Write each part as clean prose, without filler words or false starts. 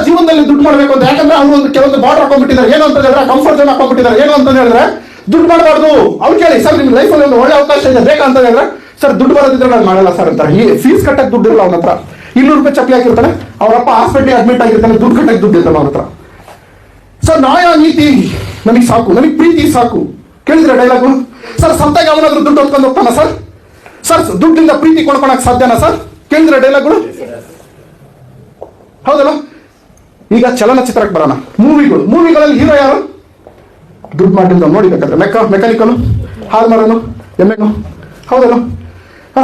ಜೀವನದಲ್ಲಿ ದುಡ್ಡು ಮಾಡಬೇಕು ಅಂತ. ಯಾಕಂದ್ರೆ ಅವ್ರು ಒಂದು ಕೆಲವೊಂದು ಬಾರ್ಡರ್ ಹಾಕೊಂಡ್ಬಿಟ್ಟಿದ್ದಾರೆ. ಏನು ಅಂತ ಹೇಳಿದ್ರೆ ಕಂಫರ್ಟ್ ಝೋನ್ ಹಾಕೊಂಡ್ಬಿಟ್ಟಿದ್ದಾರೆ. ಏನು ಅಂತ ಹೇಳಿದ್ರೆ ದುಡ್ಡು ಮಾಡಬಾರ್ದು. ಅವ್ರು ಕೇಳಿ, ಸರ್ ನಿಮ್ ಲೈಫಲ್ಲಿ ಒಂದು ಒಳ್ಳೆ ಅವಕಾಶ ಇದೆ ಬೇಕಂತ ಹೇಳಿದ್ರೆ, ಸರ್ ದುಡ್ಡು ಬರೋದಿದ್ರೆ ನಾನು ಮಾಡಲ್ಲ ಸರ್ ಅಂತಾರೆ. ಈ ಫೀಸ್ ಕಟ್ಟಕ್ಕೆ ದುಡ್ಡು ಇಲ್ಲ ಅವನ ಹತ್ರ. 200 ರೂಪಾಯಿ ಚಪ್ಪಲಿ ಹಾಕಿರ್ತಾನೆ, ಅವರಪ್ಪ ಹಾಸ್ಪಿಟ್ಲಿಗೆ ಅಡ್ಮಿಟ್ ಆಗಿರ್ತಾನೆ, ದುಡ್ಡು ಕಟ್ಟಕ್ಕೆ ದುಡ್ಡು ಇರ್ತಾನೆ ಅವನ ಹತ್ರ. ಸರ್ ನ್ಯಾಯ ನೀತಿ ನಮಗೆ ಸಾಕು, ನಮಗೆ ಪ್ರೀತಿ ಸಾಕು. ಕೇಳಿದ್ರೆ ಡೈಲಾಗು? ಸರ್ ಸಂತಾಗ ಅವನಾದ್ರೂ ದುಡ್ಡು ಹೊತ್ಕೊಂಡು ಹೋಗ್ತಾನ ಸರ್? ಸರ್ ದುಡ್ಡಿಂದ ಪ್ರೀತಿ ಕೊಂಡ್ಕೊಳಕ್ ಸಾಧ್ಯನಾ ಸರ್? ಕೇಳಿದ್ರೆ ಡೈಲಾಗ್ಗಳು? ಹೌದಲ್ಲ? ಈಗ ಚಲನಚಿತ್ರಕ್ಕೆ ಬರೋಣ. ಮೂವಿಗಳಲ್ಲಿ ಹೀರೋ ಯಾರು? ದುಡ್ಡು ಮಾಡಿದ್ದು ನೋಡಿಬೇಕಾದ್ರೆ ಮೆಕ್ಯಾನಿಕಲು, ಹಾಲ್ ಮಾರೋನು, ಎಮ್ಮೆನು, ಹೌದಲ್ಲ?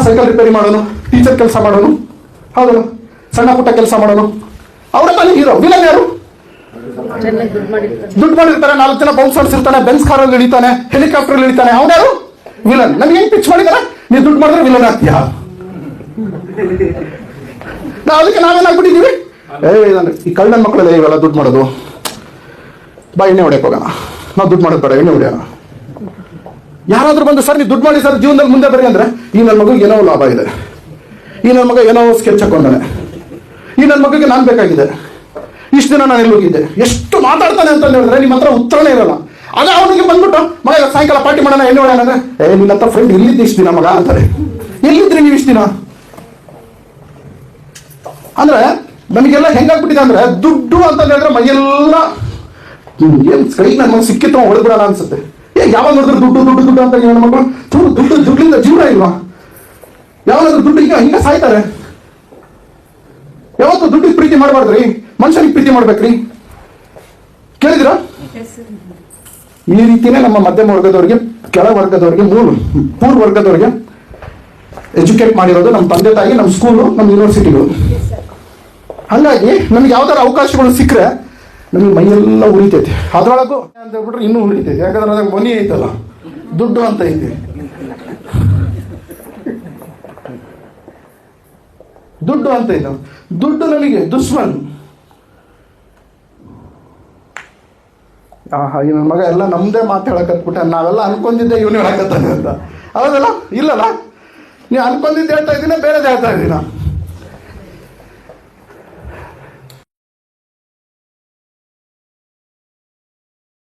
ಸೈಕಲ್ ರಿಪೇರಿ ಮಾಡೋನು, ಟೀಚರ್ ಕೆಲಸ ಮಾಡೋನು, ಹೌದಲ್ಲ? ಸಣ್ಣ ಪುಟ್ಟ ಕೆಲಸ ಮಾಡೋನು, ಅವರ ತಾನೇ ಹೀರೋ. ವಿಲನ್ ಯಾರು? ದುಡ್ಡು ಮಾಡಿರ್ತಾರೆ, 4 ಜನ ಬೌನ್ಸರ್ಸ್ ಇರ್ತಾನೆ, ಬೆನ್ಸ್ ಕಾರಲ್ಲಿ ಇಳಿತಾನೆ, ಹೆಲಿಕಾಪ್ಟರ್ ಇಳಿತಾನೆ, ಅವನ್ಯಾರು? ವಿಲನ್. ನಮ್ಗೆ ಹೆಂಗ್ ಪಿಚ್ ಮಾಡಿದಾರೆ? ನೀವು ದುಡ್ಡು ಮಾಡಿದ್ರೆ ವಿಲನ್ ಆಗ್ತೀಯಾ? ಅದಕ್ಕೆ ನಾವೇನಾಗ್ಬಿಟ್ಟಿದೀವಿ? ಈ ಕಳ್ಳನ ಮಕ್ಕಳೆಲ್ಲ ಇವೆಲ್ಲ ದುಡ್ಡು ಮಾಡೋದು. ಬಾ ಎಣ್ಣೆ ಹೊಡೆಯಕ್ಕೆ ಹೋಗೋಣ, ನಾವು ದುಡ್ಡು ಮಾಡೋದು ಬೇಡ, ಎಣ್ಣೆ ಹೊಡೆಯೋಣ. ಯಾರಾದ್ರೂ ಬಂದು ಸರ್ ನೀವು ದುಡ್ಡು ಮಾಡಿ ಸರ್ ಜೀವನದಲ್ಲಿ ಮುಂದೆ ಬರಿ ಅಂದ್ರೆ, ಈ ನನ್ನ ಮಗು ಏನೋ ಲಾಭ ಇದೆ, ಈ ನನ್ನ ಮಗ ಏನೋ ಸ್ಕೆಚ್ ಹಾಕೊಂಡಾನೆ, ಈ ನನ್ನ ಮಗುಗೆ ನಾನು ಬೇಕಾಗಿದೆ, ಇಷ್ಟು ದಿನ ನಾನು ಎಲ್ಲಿ ಹೋಗಿದ್ದೆ, ಎಷ್ಟು ಮಾತಾಡ್ತಾನೆ ಅಂತ ಹೇಳಿದ್ರೆ ನಿಮ್ಮ ಹತ್ರ ಉತ್ತರನೇ ಇರಲ್ಲ. ಆಗ ಅವನಿಗೆ ಬಂದ್ಬಿಟ್ಟು ಮಗ ಸಾಯಂಕಾಲ ಪಾರ್ಟಿ ಮಾಡೋಣ ಎಣ್ಣೆ ಹೊಡೆಯೋಣ ಅಂದ್ರೆ, ನಿನ್ನ ಹತ್ರ ಫ್ರೆಂಡ್ ಎಲ್ಲಿದ್ದು ಇಷ್ಟು ದಿನ ಮಗ ಅಂತಾರೆ. ಎಲ್ಲಿದ್ರಿ ನೀವು ಇಷ್ಟು ದಿನ? ಅಂದ್ರೆ ನಮಗೆಲ್ಲ ಹೆಂಗಾಗ್ಬಿಟ್ಟಿದೆ ಅಂದ್ರೆ, ದುಡ್ಡು ಅಂತ ಹೇಳಿದ್ರೆ ಮೈಯೆಲ್ಲ ಏನ್ ಕೈ ನನ್ನ ಮಗ ಸಿಕ್ಕಿತ್ತು ಹೊಡೆದ್ಬಿಡೋಣ ಅನ್ಸುತ್ತೆ. ಯಾವಾಗ ನೋಡಿದ್ರೆ ದುಡ್ಡು ದುಡ್ಡು ದುಡ್ಡು ಅಂತ ನನ್ನ ಮಕ್ಕಳು ದುಡ್ಡಿಂದ ಜೀವನ ಇಲ್ವಾ? ಯಾವಾಗಾದ್ರೂ ದುಡ್ಡು ಹಿಂಗ ಸಾಯ್ತಾರೆ. ಯಾವತ್ತೂ ದುಡ್ಡಿಗೆ ಪ್ರೀತಿ ಮಾಡಬಾರ್ದ್ರಿ, ಮನುಷ್ಯನಿಗೆ ಪ್ರೀತಿ ಮಾಡ್ಬೇಕ್ರಿ. ಕೇಳಿದಿರ? ಈ ರೀತಿನೇ ನಮ್ಮ ಮಧ್ಯಮ ವರ್ಗದವ್ರಿಗೆ, ಕೆಳ ವರ್ಗದವ್ರಿಗೆ, ಪೂರ್ವ ವರ್ಗದವ್ರಿಗೆ ಎಜುಕೇಟ್ ಮಾಡಿರೋದು ನಮ್ಮ ತಂದೆ ತಾಯಿ, ನಮ್ಮ ಸ್ಕೂಲು, ನಮ್ಮ ಯೂನಿವರ್ಸಿಟಿಗಳು. ಹಾಗಾಗಿ ನಮ್ಗೆ ಯಾವ್ದಾರು ಅವಕಾಶಗಳು ಸಿಕ್ಕರೆ ನಮಗೆ ಮೈಯೆಲ್ಲ ಉಳಿತೈತೆ. ಅದ್ರೊಳಗೂ ಅಂತ ಹೇಳ್ಬಿಟ್ರೆ ಇನ್ನೂ ಉಳಿತೈತೆ. ಯಾಕಂದ್ರೆ ಅದಾಗ ಮನಿ ಐತಲ್ಲ, ದುಡ್ಡು ಅಂತ ಐತೆ. ದುಡ್ಡು ಅಂತ ಇದ್ದಾವೆ. ದುಡ್ಡು ನಮಗೆ ದುಶ್ಮನ್. ಈ ನನ್ನ ಮಗ ಎಲ್ಲ ನಮ್ದೇ ಮಾತು ಹೇಳಕತ್ಬಿಟ್ಟ. ನಾವೆಲ್ಲ ಅನ್ಕೊಂಡಿದ್ದೆ ಇವನು ಹೇಳಕತ್ತಾನೆ ಅಂತ. ಹೌದಲ್ಲ? ಇಲ್ಲಲ್ಲ? ನೀವು ಅನ್ಕೊಂಡಿದ್ದು ಹೇಳ್ತಾ ಇದ್ದೀನ, ಬೇರೆದು ಹೇಳ್ತಾ ಇದ್ದೀನ.